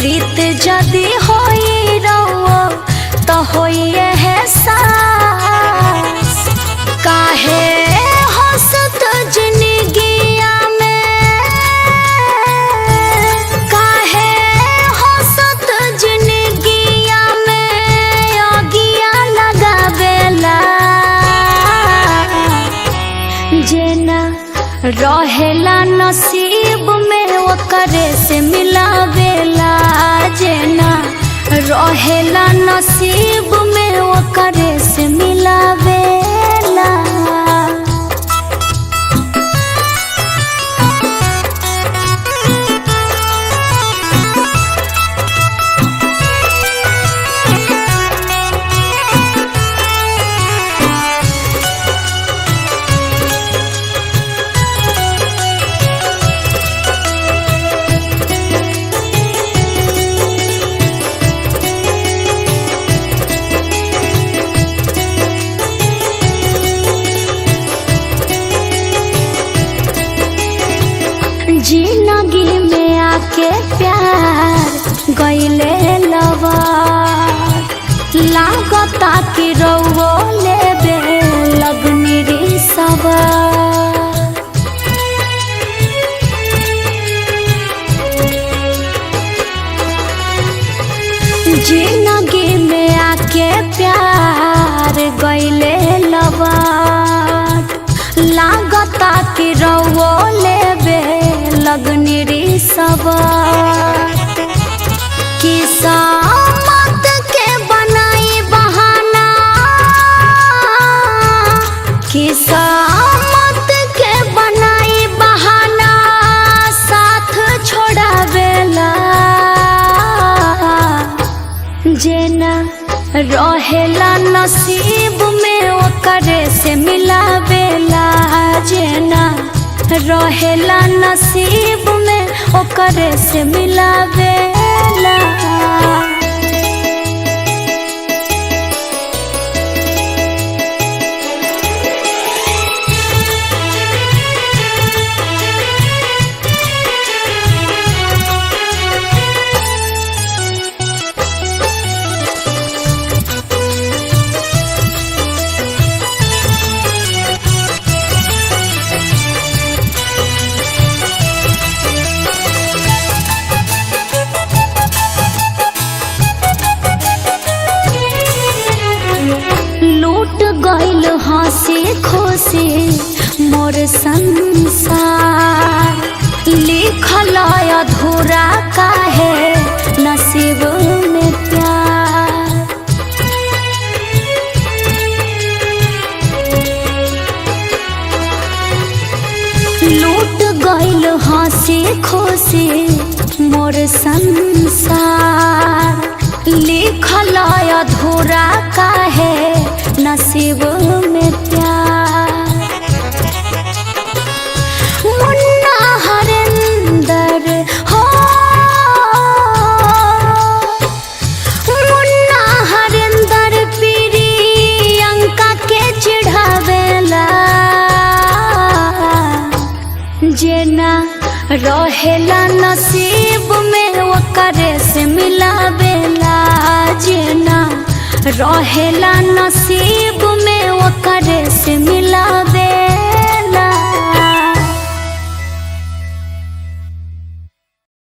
प्रीत जदी होई रहो तो होई एहसास। काहे हंसत जिंदगिया में, काहे हंसत जिंदगिया में अगिया लगावेला। जेना रहेला नसीब में ओकरे से मिलावेला। जेना रहेला नसीब में ओकरे से मिलावेला। जिंदगी में आके प्यार गईले लवा। लागता कि रउओ लेबे लगनी रिसवा। जिंदगी में आके प्यार गईले लवा। लागता कि रउओ लेबे लगनी रिसवा। किस्मत के बनाई बहाना, किस्मत के बनाई बहाना साथ छोड़ावेला। जेना रहेला नसीब में ओकरे से मिलावेला। जेना रहेला नसीब में ओकरे से मिलावेला। गइल हंसी खुशी मोर संसार। लिखल अधूरा काहे नसीब में प्यार। लूट गइल हंसी खुशी मोर संसार। लिखल अधूरा काहे नसीब में प्यार। मुन्ना हरिंदर हो, मुन्ना हरिंदर प्रियंका के चिढ़ावेला। जेना रहेला नसीब में ओकरे से मिलावेला। जेना रहेला नसीब में ओकरे से मिला।